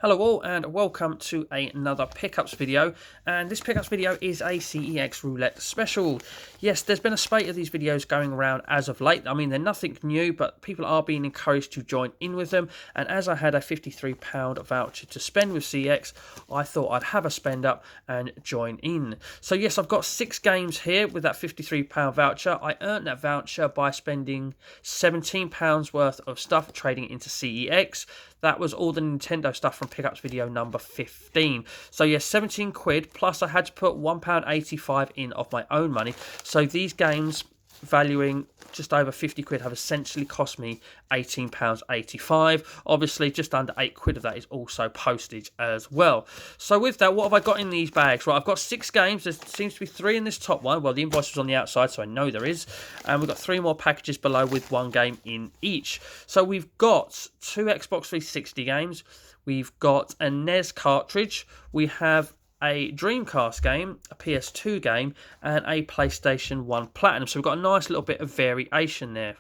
Hello all and welcome to another pickups video, and this pickups video is a CEX roulette special. Yes, there's been a spate of these videos going around as of late. I mean, they're nothing new, but people are being encouraged to join in with them, and as I had a £53 voucher to spend with CEX, I thought I'd have a spend up and join in. So yes, I've got 6 games here with that £53 voucher. I earned that voucher by spending £17 worth of stuff trading into CEX. That was all the Nintendo stuff from pickups video number 15. So yes, 17 quid, plus I had to put £1.85 in of my own money. So these games, valuing just over 50 quid, have essentially cost me £18.85. Obviously, just under 8 quid of that is also postage as well. So with that, what have I got in these bags? Right, I've got 6 games. There seems to be 3 in this top one. Well, the invoice was on the outside, so I know there is. And we've got 3 more packages below with 1 game in each. So we've got 2 Xbox 360 games. We've got a NES cartridge. We have a Dreamcast game, a ps2 game, and a PlayStation 1 Platinum. So we've got a nice little bit of variation there.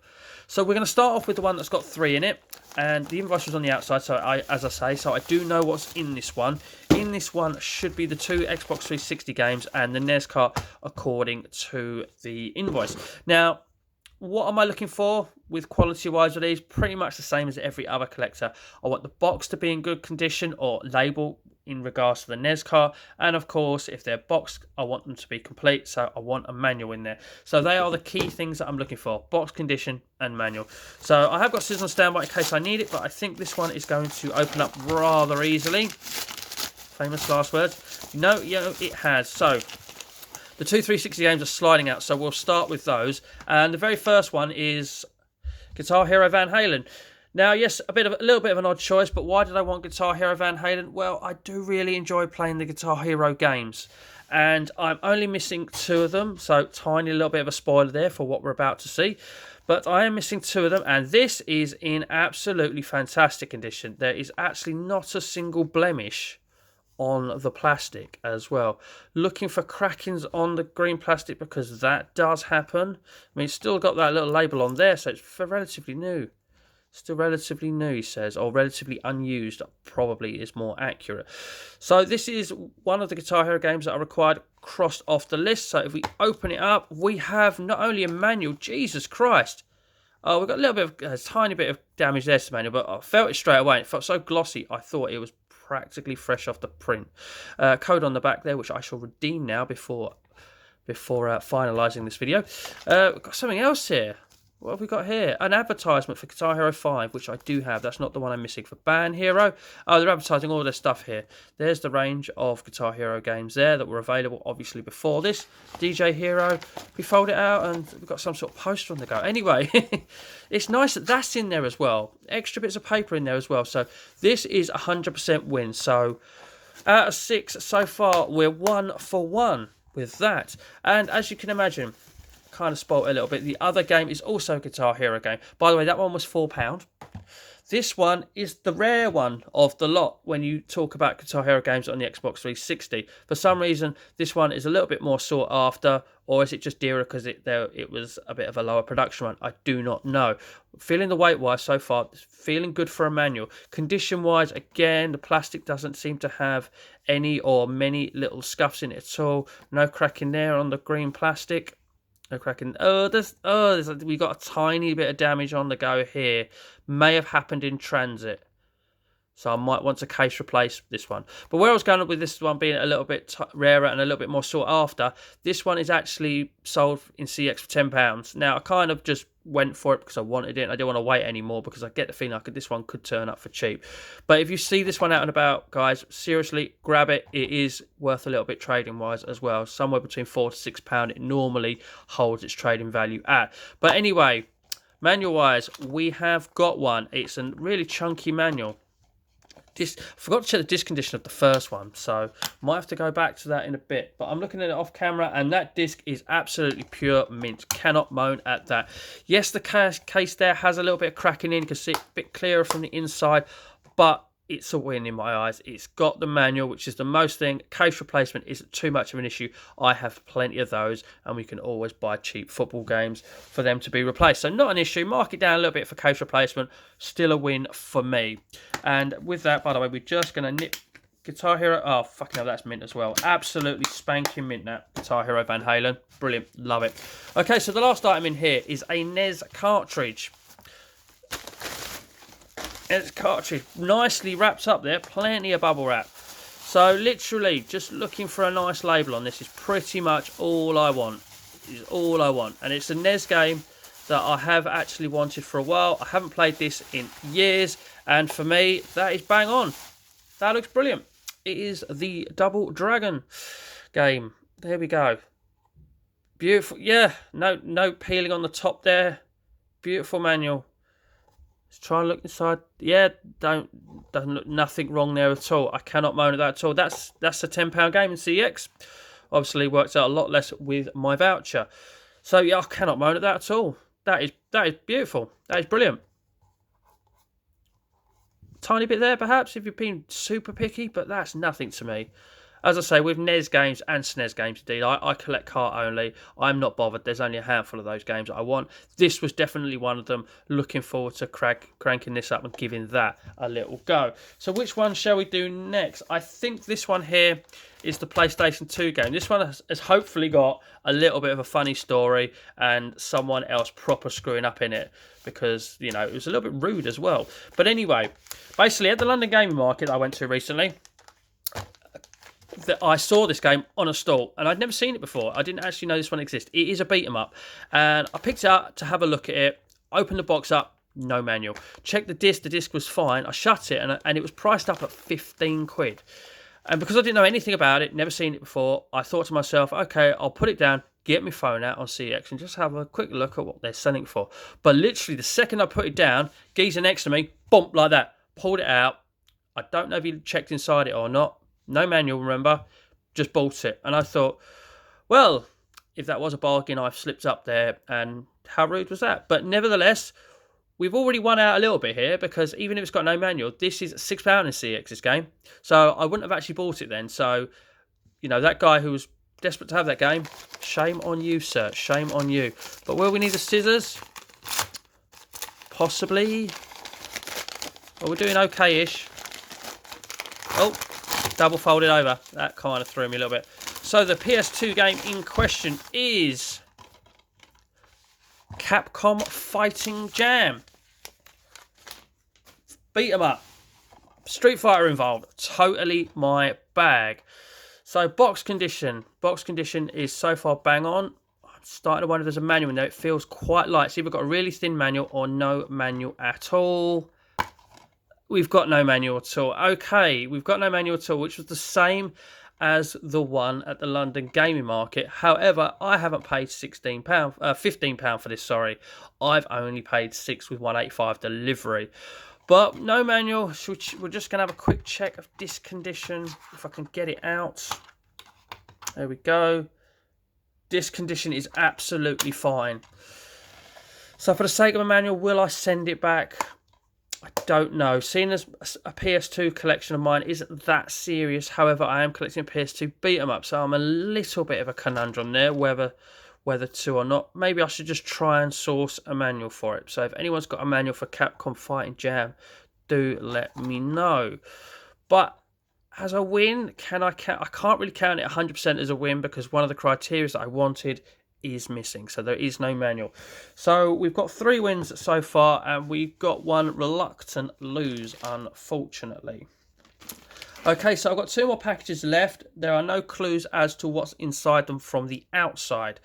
So we're going to start off with the one that's got 3 in it, and the invoice was on the outside, so as I say, so I do know what's in this one. In this one should be the 2 Xbox 360 games and the NES cart according to the invoice. Now, what am I looking for with quality-wise with these? Pretty much the same as every other collector. I want the box to be in good condition, or label in regards to the NES cart, and of course if they're boxed I want them to be complete, so I want a manual in there. So they are the key things that I'm looking for: box condition and manual. So I have got scissors on standby in case I need it, but I think this one is going to open up rather easily. Famous last words. No, it has. So the 2 360 games are sliding out, so we'll start with those, and the very first one is Guitar Hero Van Halen. Now, yes, a little bit of an odd choice, but why did I want Guitar Hero Van Halen? Well, I do really enjoy playing the Guitar Hero games, and I'm only missing 2 of them, so tiny little bit of a spoiler there for what we're about to see. But I am missing 2 of them, and this is in absolutely fantastic condition. There is actually not a single blemish on the plastic as well. Looking for crackings on the green plastic, because that does happen. I mean, it's still got that little label on there, so it's relatively new. Still relatively new, he says, or relatively unused, probably is more accurate. So this is one of the Guitar Hero games that are required crossed off the list. So if we open it up, we have not only a manual, Jesus Christ. Oh, we've got a little bit of, a tiny bit of damage there to the manual, but I felt it straight away. It felt so glossy, I thought it was practically fresh off the print. Code on the back there, which I shall redeem now before finalising this video. We've got something else here. What have we got here? An advertisement for Guitar Hero 5, which I do have. That's not the one I'm missing for Band Hero. Oh, they're advertising all their stuff here. There's the range of Guitar Hero games there that were available, obviously, before this. DJ Hero. We fold it out, and we've got some sort of poster on the go. Anyway, it's nice that that's in there as well. Extra bits of paper in there as well. So this is 100% win. So out of 6 so far, we're 1 for 1 with that. And as you can imagine, kind of spoilt a little bit. The other game is also a Guitar Hero game. By the way, that one was £4. This one is the rare one of the lot when you talk about Guitar Hero games on the Xbox 360. For some reason, this one is a little bit more sought after, or is it just dearer because it was a bit of a lower production one? I do not know. Feeling the weight-wise so far, feeling good for a manual. Condition-wise, again, the plastic doesn't seem to have any or many little scuffs in it at all. No cracking there on the green plastic. No cracking. We got a tiny bit of damage on the go here. May have happened in transit. So I might want to case replace this one. But where I was going with this one being a little bit rarer and a little bit more sought after, this one is actually sold in CX for £10. Now, I kind of just went for it because I wanted it. I didn't want to wait anymore because I get the feeling this one could turn up for cheap. But if you see this one out and about, guys, seriously, grab it. It is worth a little bit trading-wise as well. Somewhere between £4 to £6 it normally holds its trading value at. But anyway, manual-wise, we have got one. It's a really chunky manual. I forgot to check the disc condition of the first one, so might have to go back to that in a bit. But I'm looking at it off camera, and that disc is absolutely pure mint. Cannot moan at that. Yes, the case there has a little bit of cracking in. You can see it a bit clearer from the inside, but it's a win in my eyes. It's got the manual, which is the most thing. Case replacement isn't too much of an issue. I have plenty of those, and we can always buy cheap football games for them to be replaced. So not an issue. Mark it down a little bit for case replacement. Still a win for me. And with that, by the way, we're just going to nip Guitar Hero. Oh, fucking hell, that's mint as well. Absolutely spanking mint, that Guitar Hero Van Halen. Brilliant. Love it. Okay, so the last item in here is a NES cartridge. NES cartridge. Nicely wrapped up there. Plenty of bubble wrap. So, literally, just looking for a nice label on this is pretty much all I want. Is all I want. And it's a NES game that I have actually wanted for a while. I haven't played this in years. And for me, that is bang on. That looks brilliant. It is the Double Dragon game. There we go. Beautiful. Yeah, no peeling on the top there. Beautiful manual. Let's try and look inside. Yeah, doesn't look nothing wrong there at all. I cannot moan at that at all. That's a £10 game in CEX. Obviously works out a lot less with my voucher. So yeah, I cannot moan at that at all. That is beautiful. That is brilliant. Tiny bit there, perhaps, if you've been super picky, but that's nothing to me. As I say, with NES games and SNES games, indeed, I collect cart only. I'm not bothered. There's only a handful of those games that I want. This was definitely one of them. Looking forward to cranking this up and giving that a little go. So which one shall we do next? I think this one here is the PlayStation 2 game. This one has hopefully got a little bit of a funny story and someone else proper screwing up in it because, you know, it was a little bit rude as well. But anyway, basically at the London Gaming Market I went to recently, that I saw this game on a stall and I'd never seen it before. I didn't actually know this one existed. It is a beat 'em up and I picked it up to have a look at it, opened the box up, no manual. Checked the disc was fine. I shut it and it was priced up at 15 quid. And because I didn't know anything about it, never seen it before, I thought to myself, okay, I'll put it down, get my phone out on CEX and just have a quick look at what they're selling for. But literally the second I put it down, geezer next to me, bump like that, pulled it out. I don't know if he checked inside it or not. No manual, remember, just bought it. And I thought, well, if that was a bargain, I've slipped up there. And how rude was that? But nevertheless, we've already won out a little bit here because even if it's got no manual, this is £6 in CEX's game. So I wouldn't have actually bought it then. So, you know, that guy who was desperate to have that game, shame on you, sir. Shame on you. But will we need the scissors? Possibly. Well, we're doing okay-ish. Oh. Double folded over. That kind of threw me a little bit. So the PS2 game in question is Capcom Fighting Jam. Beat 'em up. Street Fighter involved. Totally my bag. So box condition. Box condition is so far bang on. I'm starting to wonder if there's a manual in there. It feels quite light. It's either got a really thin manual or no manual at all. We've got no manual at all. Okay, we've got no manual at all, which was the same as the one at the London Gaming Market. However, I haven't paid £15 for this, sorry. I've only paid £6 with £1.85 delivery. But no manual. We're just going to have a quick check of disc condition, if I can get it out. There we go. Disc condition is absolutely fine. So for the sake of a manual, will I send it back? I don't know. Seeing as a PS2 collection of mine isn't that serious, however, I am collecting a PS2 beat 'em up, so I'm a little bit of a conundrum there, whether to or not. Maybe I should just try and source a manual for it. So if anyone's got a manual for Capcom Fighting Jam, do let me know. But as a win, I can't really count it 100% as a win because one of the criteria that I wanted is missing, so there is no manual. So we've got 3 wins so far and we've got 1 reluctant lose, unfortunately. Okay, so I've got 2 more packages left. There are no clues as to what's inside them from the outside.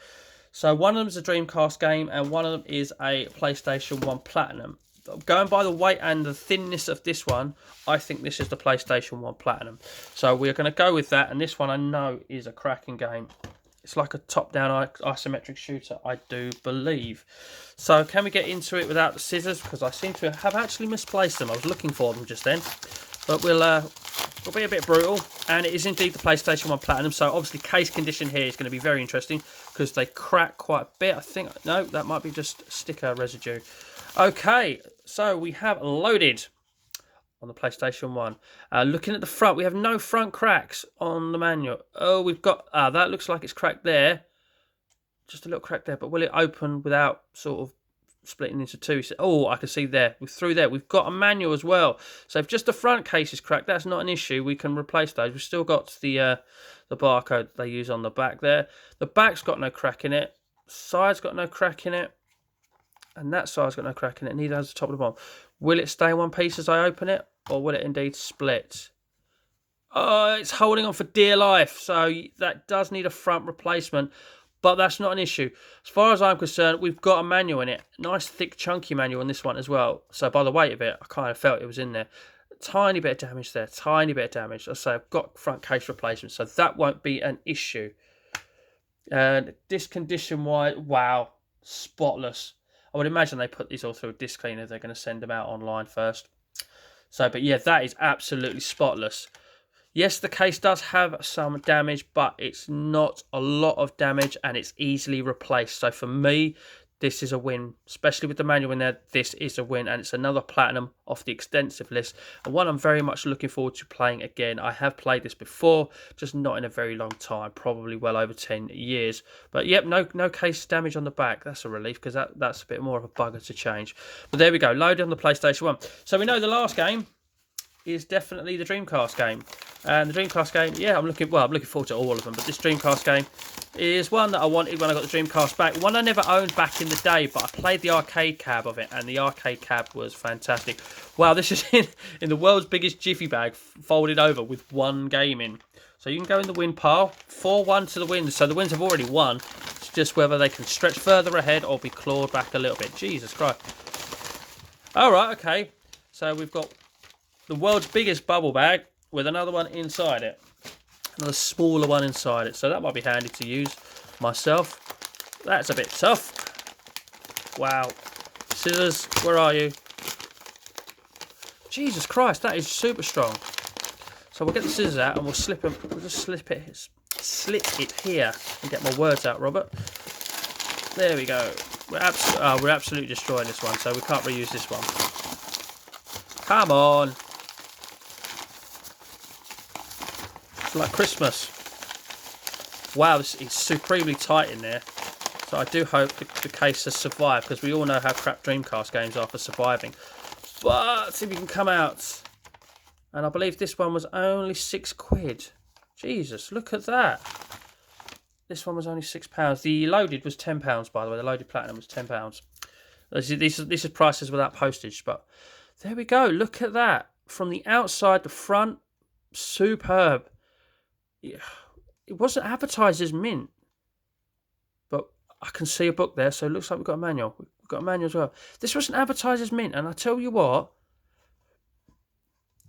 So one of them is a Dreamcast game and one of them is a PlayStation 1 Platinum. Going by the weight and the thinness of this one, I think this is the PlayStation 1 Platinum. So we're going to go with that, and this one I know is a cracking game. It's like a top-down isometric shooter, I do believe. So can we get into it without the scissors? Because I seem to have actually misplaced them. I was looking for them just then. But we'll be a bit brutal. And it is indeed the PlayStation 1 Platinum. So obviously case condition here is going to be very interesting because they crack quite a bit. I think, no, that might be just sticker residue. Okay, so we have loaded on the PlayStation 1. Looking at the front, we have no front cracks on the manual. Oh, we've got... that looks like it's cracked there. Just a little crack there, but will it open without sort of splitting into two? So, oh, I can see there. Through there, we've got a manual as well. So if just the front case is cracked, that's not an issue. We can replace those. We've still got the barcode they use on the back there. The back's got no crack in it. Side's got no crack in it. And that side's got no crack in it. Neither has the top of the bottom. Will it stay in one piece as I open it? Or will it indeed split? Oh, it's holding on for dear life. So that does need a front replacement. But that's not an issue. As far as I'm concerned, we've got a manual in it. Nice, thick, chunky manual in this one as well. So by the weight of it, I kind of felt it was in there. Tiny bit of damage there. Tiny bit of damage. I say I've got front case replacement. So that won't be an issue. And disc condition-wise, wow. Spotless. I would imagine they put these all through a disc cleaner. They're going to send them out online first. So, but yeah, that is absolutely spotless. Yes, the case does have some damage, but it's not a lot of damage and it's easily replaced. So for me, this is a win, especially with the manual in there. This is a win, and it's another platinum off the extensive list, and one I'm very much looking forward to playing again. I have played this before, just not in a very long time, probably well over 10 years. But yep, no case damage on the back. That's a relief, because that's a bit more of a bugger to change. But there we go, loaded on the PlayStation 1. So we know the last game is definitely the Dreamcast game. And the Dreamcast game, yeah, I'm looking forward to all of them, but this Dreamcast game is one that I wanted when I got the Dreamcast back. One I never owned back in the day, but I played the arcade cab of it, and the arcade cab was fantastic. Wow, this is in the world's biggest jiffy bag, folded over with one game in. So you can go in the win pile, 4-1 to the wins. So the wins have already won. It's just whether they can stretch further ahead or be clawed back a little bit. Jesus Christ. All right, okay. So we've got the world's biggest bubble bag with another one inside it. Another smaller one inside it. So that might be handy to use myself. That's a bit tough. Wow. Scissors, where are you? Jesus Christ, that is super strong. So we'll get the scissors out and we'll slip them. We'll just slip it here and get my words out, Robert. There we go. We're absolutely destroying this one, so we can't reuse this one. Come on. Like Christmas. Wow, this is supremely tight in there. So I do hope the case has survived, because we all know how crap Dreamcast games are for surviving. But see if we can come out. And I believe this one was only £6. Jesus, look at that. This one was only £6. The loaded was £10, by the way. The loaded platinum was £10. This is prices without postage, but there we go. Look at that. From the outside, the front, superb. It wasn't advertised as mint, but I can see a book there, so it looks like we've got a manual. We've got a manual as well. This wasn't advertised as mint, and I tell you what,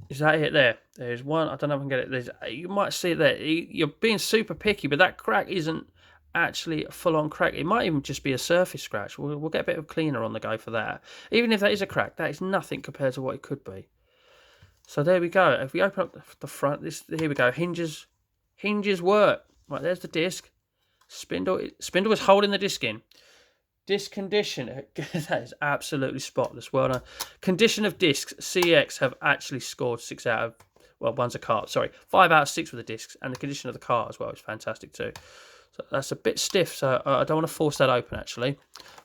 is that it there? There's one, I don't know if I can get it. You might see it there. You're being super picky, but that crack isn't actually a full-on crack. It might even just be a surface scratch. We'll get a bit of cleaner on the go for that. Even if that is a crack, that is nothing compared to what it could be. So there we go. If we open up the front, here we go. Hinges work. Right, there's the disc. Spindle is holding the disc in. Disc condition. That is absolutely spotless. Well done. Condition of discs. CEX have actually scored 6 out of... Well, one's a cart. Sorry. 5 out of 6 with the discs. And the condition of the cart as well is fantastic too. So that's a bit stiff. So I don't want to force that open actually.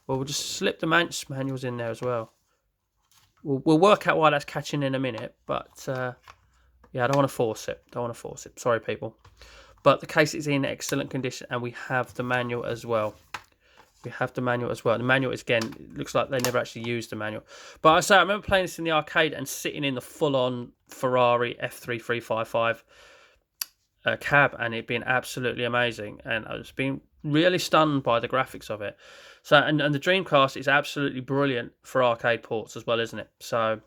Well, we'll just slip the manuals in there as well. We'll work out why that's catching in a minute. But... yeah, I don't want to force it. Sorry, people. But the case is in excellent condition, and we have the manual as well. The manual is, again, it looks like they never actually used the manual. But I remember playing this in the arcade and sitting in the full-on Ferrari F3355 cab, and it being absolutely amazing. And I was being really stunned by the graphics of it. So, and the Dreamcast is absolutely brilliant for arcade ports as well, isn't it? So...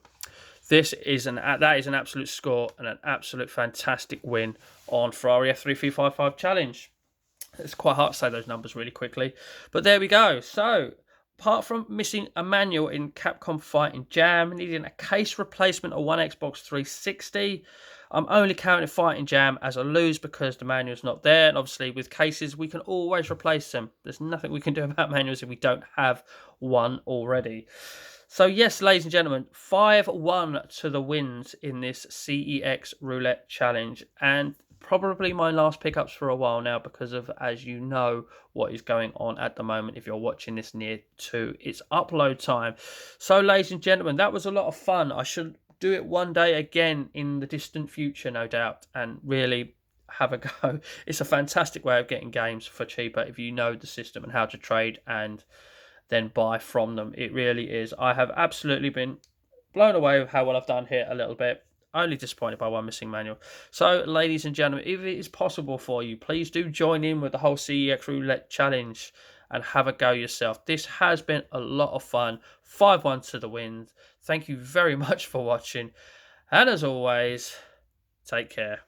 that is an absolute score and an absolute fantastic win on Ferrari F3355 Challenge. It's quite hard to say those numbers really quickly, but there we go. So, apart from missing a manual in Capcom Fighting Jam, needing a case replacement of one Xbox 360, I'm only counting Fighting Jam as a lose because the manual's not there. And obviously, with cases, we can always replace them. There's nothing we can do about manuals if we don't have one already. So yes, ladies and gentlemen, 5-1 to the wins in this CEX Roulette Challenge, and probably my last pickups for a while now because of, as you know, what is going on at the moment if you're watching this near to its upload time. So ladies and gentlemen, that was a lot of fun. I should do it one day again in the distant future, no doubt, and really have a go. It's a fantastic way of getting games for cheaper if you know the system and how to trade and then buy from them. It really is. I have absolutely been blown away with how well I've done here a little bit. Only disappointed by one missing manual. So, ladies and gentlemen, if it is possible for you, please do join in with the whole CEX Roulette Challenge and have a go yourself. This has been a lot of fun. 5-1 to the wind. Thank you very much for watching. And as always, take care.